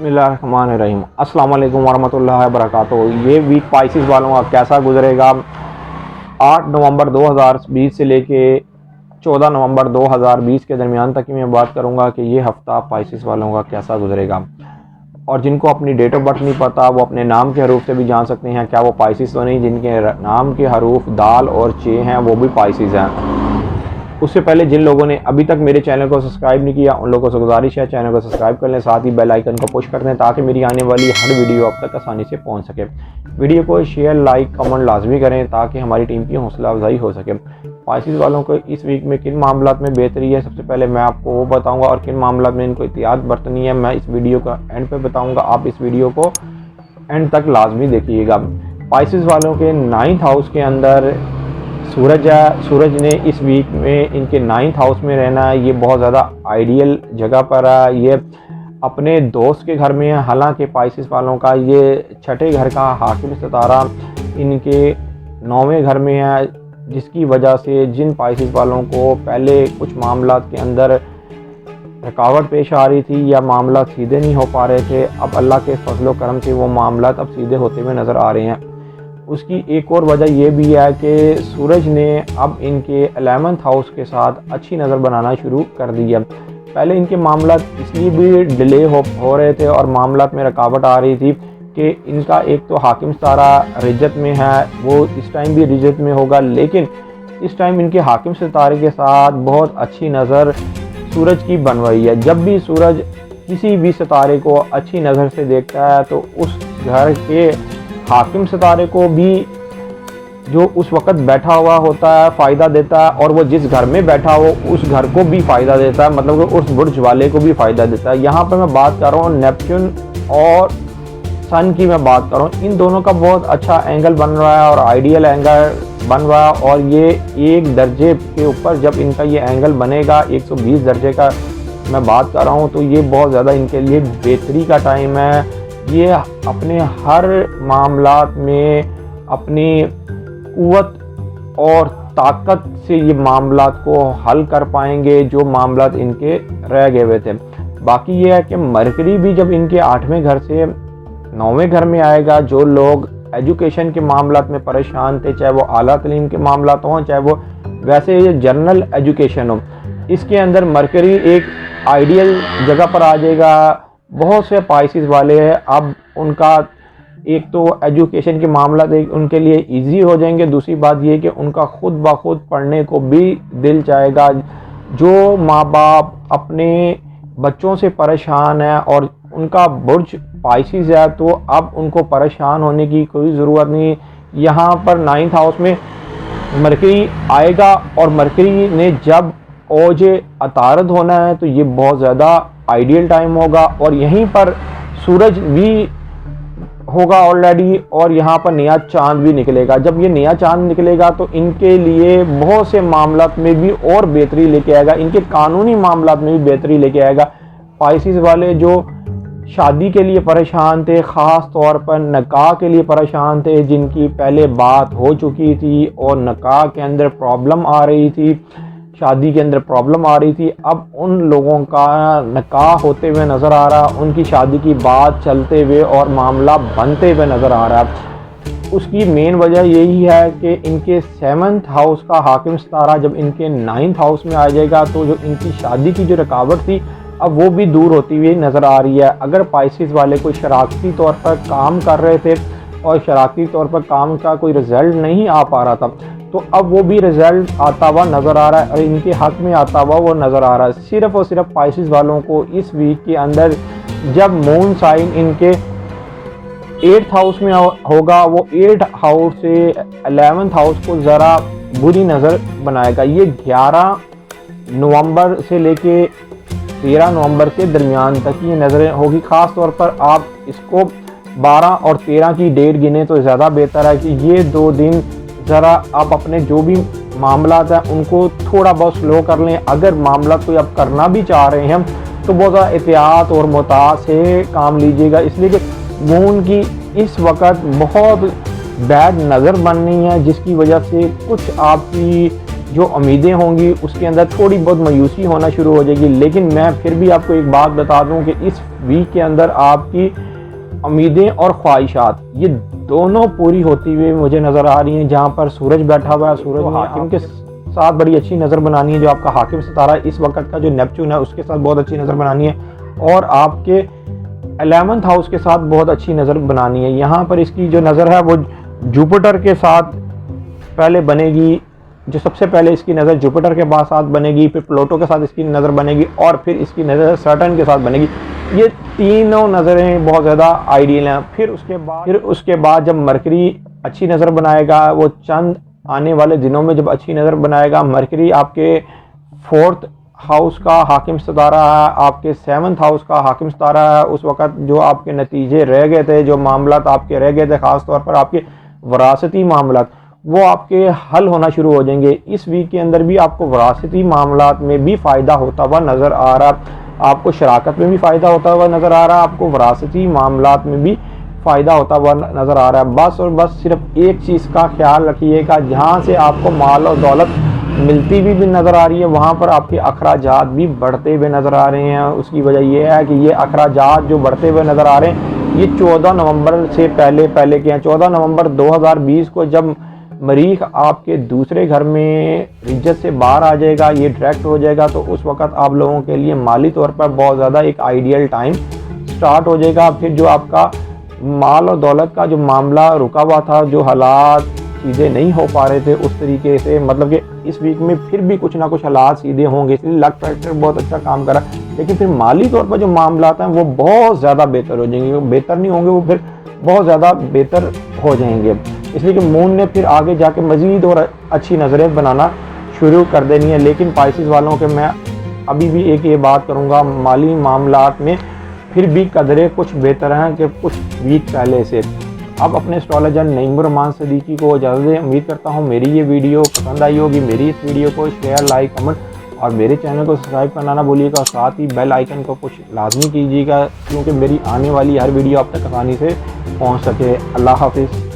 बिस्मिल्लाहिर्रहमानिर्रहीम। अस्सलाम वालेकुम वरहमतुल्लाहि वबरकातुहू। ये वीक पाइसिस वालों का कैसा गुजरेगा? 8 नवंबर 2020 से लेके 14 नवंबर 2020 के दरमियान तक की मैं बात करूंगा कि ये हफ़्ता पाइसिस वालों का कैसा गुजरेगा। और जिनको अपनी डेट ऑफ बर्थ नहीं पता वो अपने नाम के हरूफ से भी जान सकते हैं क्या वो पाइसिस तो नहीं। जिनके नाम के हरूफ दाल और चे हैं वो भी पाइसिस हैं। उससे पहले जिन लोगों ने अभी तक मेरे चैनल को सब्सक्राइब नहीं किया उन लोगों से गुजारिश है चैनल को सब्सक्राइब कर लें, साथ ही बेल आइकन को पुश कर दें ताकि मेरी आने वाली हर वीडियो अब तक आसानी से पहुंच सके। वीडियो को शेयर लाइक कमेंट लाजमी करें ताकि हमारी टीम की हौसला अफजाई हो सके। पाइसिस वालों को इस वीक में किन मामलात में बेहतरी है सबसे पहले मैं आपको वो बताऊँगा और किन मामलात में इनको एहतियात बरतनी है मैं इस वीडियो का एंड पर बताऊँगा। आप इस वीडियो को एंड तक लाजमी देखिएगा। पाइसिस वालों के 9th हाउस के अंदर सूरज है। सूरज ने इस वीक में इनके 9th हाउस में रहना है। ये बहुत ज़्यादा आइडियल जगह पर है। ये अपने दोस्त के घर में है। हालांकि पाइसिस वालों का ये छठे घर का हाकिम सितारा इनके 9वें घर में है, जिसकी वजह से जिन पाइसिस वालों को पहले कुछ मामलात के अंदर रुकावट पेश आ रही थी या मामला सीधे नहीं हो पा रहे थे, अब अल्लाह के फजलो करम से वो मामलात अब सीधे होते हुए नज़र आ रहे हैं। उसकी एक और वजह यह भी है कि सूरज ने अब इनके 11th हाउस के साथ अच्छी नज़र बनाना शुरू कर दी है। पहले इनके मामलात इसलिए भी डिले हो रहे थे और मामलात में रुकावट आ रही थी कि इनका एक तो हाकिम सितारा रिजत में है, वो इस टाइम भी रिजत में होगा, लेकिन इस टाइम इनके हाकिम सितारे के साथ बहुत अच्छी नज़र सूरज की बन रही है। जब भी सूरज किसी भी सितारे को अच्छी नज़र से देखता है तो उस घर के हाकिम सितारे को भी जो उस वक़्त बैठा हुआ होता है फ़ायदा देता है और वो जिस घर में बैठा हो उस घर को भी फ़ायदा देता है, मतलब कि उस बुर्ज वाले को भी फ़ायदा देता है। यहाँ पर मैं बात कर रहा हूँ नेपच्यून और सन की मैं बात कर रहा हूँ। इन दोनों का बहुत अच्छा एंगल बन रहा है और आइडियल एंगल बन रहा है और ये एक दर्जे के ऊपर जब इनका ये एंगल बनेगा 120 दर्जे का मैं बात कर रहा हूँ तो ये बहुत ज़्यादा इनके लिए बेहतरी का टाइम है। ये अपने हर मामलात में अपनी क़ुव्वत और ताकत से ये मामलात को हल कर पाएंगे जो मामलात इनके रह गए हुए थे। बाकी ये है कि मरकरी भी जब इनके 8वें घर से 9वें घर में आएगा, जो लोग एजुकेशन के मामलात में परेशान थे, चाहे वो आला तलीम के मामलात हों चाहे वो वैसे जनरल एजुकेशन हो, इसके अंदर मरकरी एक आइडियल जगह पर आ जाएगा। बहुत से पाइसिस वाले हैं अब उनका एक तो एजुकेशन के मामला उनके लिए इजी हो जाएंगे, दूसरी बात ये कि उनका खुद ब खुद पढ़ने को भी दिल चाहेगा। जो माँ बाप अपने बच्चों से परेशान है और उनका बुर्ज पाइसिस है तो अब उनको परेशान होने की कोई ज़रूरत नहीं। यहाँ पर 9th हाउस में मरकरी आएगा और मरकरी ने जब ओज अतारद होना है तो ये बहुत ज़्यादा आइडियल टाइम होगा और यहीं पर सूरज भी होगा ऑलरेडी और यहाँ पर नया चांद भी निकलेगा। जब ये नया चांद निकलेगा तो इनके लिए बहुत से मामलात में भी और बेहतरी लेके आएगा, इनके कानूनी मामलात में भी बेहतरी लेके आएगा। पाइसिस वाले जो शादी के लिए परेशान थे, ख़ास तौर पर निकाह के लिए परेशान थे, जिनकी पहले बात हो चुकी थी और निकाह के अंदर प्रॉब्लम आ रही थी, शादी के अंदर प्रॉब्लम आ रही थी, अब उन लोगों का निकाह होते हुए नज़र आ रहा, उनकी शादी की बात चलते हुए और मामला बनते हुए नज़र आ रहा। उसकी मेन वजह यही है कि इनके 7th हाउस का हाकिम सितारा जब इनके 9th हाउस में आ जाएगा तो जो इनकी शादी की जो रुकावट थी अब वो भी दूर होती हुई नज़र आ रही है। अगर पाइसिस वाले कोई शरारती तौर पर काम कर रहे थे और शरारती तौर पर काम का कोई रिज़ल्ट नहीं आ पा रहा था तो अब वो भी रिज़ल्ट आता हुआ नज़र आ रहा है और इनके हक़ में आता हुआ वो नज़र आ रहा है। सिर्फ़ और सिर्फ पाइसिस वालों को इस वीक के अंदर जब मून साइन इनके 8th हाउस में होगा वो 8th हाउस से 11th हाउस को ज़रा बुरी नज़र बनाएगा। ये 11 नवंबर से लेके 13 नवंबर के दरमियान तक ये नज़रें होगी। ख़ास तौर पर आप इसको 12 और 13 की डेट गिने तो ज़्यादा बेहतर है कि ये 2 दिन ज़रा आप अपने जो भी मामलात हैं उनको थोड़ा बहुत स्लो कर लें। अगर मामला कोई आप करना भी चाह रहे हैं तो बहुत ज़्यादा एहतियात और मोहतात से काम लीजिएगा, इसलिए कि मून की इस वक्त बहुत बैड नज़र बननी है जिसकी वजह से कुछ आपकी जो उम्मीदें होंगी उसके अंदर थोड़ी बहुत मायूसी होना शुरू हो जाएगी। लेकिन मैं फिर भी आपको एक बात बता दूं कि इस वीक के अंदर आपकी उम्मीदें और ख्वाहिशात ये दोनों पूरी होती हुई मुझे नज़र आ रही हैं। जहाँ पर सूरज बैठा हुआ है, सूरज तो हाकिम के साथ बड़ी अच्छी नज़र बनानी है। जो आपका हाकिम सितारा इस वक्त का जो नेपच्यून है उसके साथ बहुत अच्छी नज़र बनानी है, और आपके 11th हाउस के साथ बहुत अच्छी नज़र बनानी है। यहाँ पर इसकी जो नज़र है वो जुपिटर के साथ पहले बनेगी, जो सबसे पहले इसकी नज़र जुपिटर के साथ बनेगी, फिर प्लूटो के साथ इसकी नज़र बनेगी, और फिर इसकी नज़र सैटर्न के साथ बनेगी। ये तीनों नज़रें बहुत ज़्यादा आइडियल हैं। फिर उसके बाद जब मरकरी अच्छी नज़र बनाएगा, वो चंद आने वाले दिनों में जब अच्छी नज़र बनाएगा, मरकरी आपके 4th हाउस का हाकिम सितारा है, आपके 7th हाउस का हाकिम सितारा है। उस वक़्त जो आपके नतीजे रह गए थे, जो मामलात आपके रह गए थे, ख़ास तौर पर आपके वरासती मामलात, वो आपके हल होना शुरू हो जाएंगे। इस वीक के अंदर भी आपको वरासती मामलात में भी फ़ायदा होता हुआ नज़र आ रहा, आपको शराकत में भी फ़ायदा होता हुआ नज़र आ रहा, आपको वरासती मामलात में भी फ़ायदा होता हुआ नज़र आ रहा है। बस और बस सिर्फ एक चीज़ का ख्याल रखिएगा, जहाँ से आपको माल और दौलत मिलती भी नज़र आ रही है, वहाँ पर आपके अखराजात भी बढ़ते हुए नज़र आ रहे हैं। उसकी वजह यह है कि ये अखराजात जो बढ़ते हुए नज़र आ रहे हैं, ये 14 नवंबर से पहले के हैं। 14 नवंबर 2020 को जब मरीख आपके दूसरे घर में रिज्जत से बाहर आ जाएगा, ये डायरेक्ट हो जाएगा, तो उस वक़्त आप लोगों के लिए माली तौर पर बहुत ज़्यादा एक आइडियल टाइम स्टार्ट हो जाएगा। फिर जो आपका माल और दौलत का जो मामला रुका हुआ था, जो हालात चीज़ें नहीं हो पा रहे थे उस तरीके से, मतलब कि इस वीक में फिर भी कुछ ना कुछ हालात सीधे होंगे, इसलिए लक फैक्टर बहुत अच्छा काम करा। लेकिन फिर माली तौर पर जो मामला हैं वो बहुत ज़्यादा बेहतर हो जाएंगे। वो बेहतर नहीं होंगे, वो फिर बहुत ज़्यादा बेहतर हो जाएंगे। इसलिए कि मून ने फिर आगे जाके मज़ीद और अच्छी नज़रें बनाना शुरू कर देनी है। लेकिन पाइसिस वालों के मैं अभी भी एक ये बात करूँगा, माली मामलात में फिर भी कदरें कुछ बेहतर हैं कि कुछ वीक पहले से। अब अपने एस्ट्रोलॉजर नईमुर रहमान सदीकी को इजाज़त दें। उम्मीद करता हूँ मेरी ये वीडियो पसंद आई होगी। मेरी इस वीडियो को शेयर, लाइक, कमेंट और मेरे चैनल को सब्सक्राइब करना ना भूलिएगा, और साथ ही बेल आइकन को कुछ लाजमी कीजिएगा, क्योंकि मेरी आने वाली हर वीडियो आप तक आसानी से पहुँच सके। अल्लाह हाफिज़।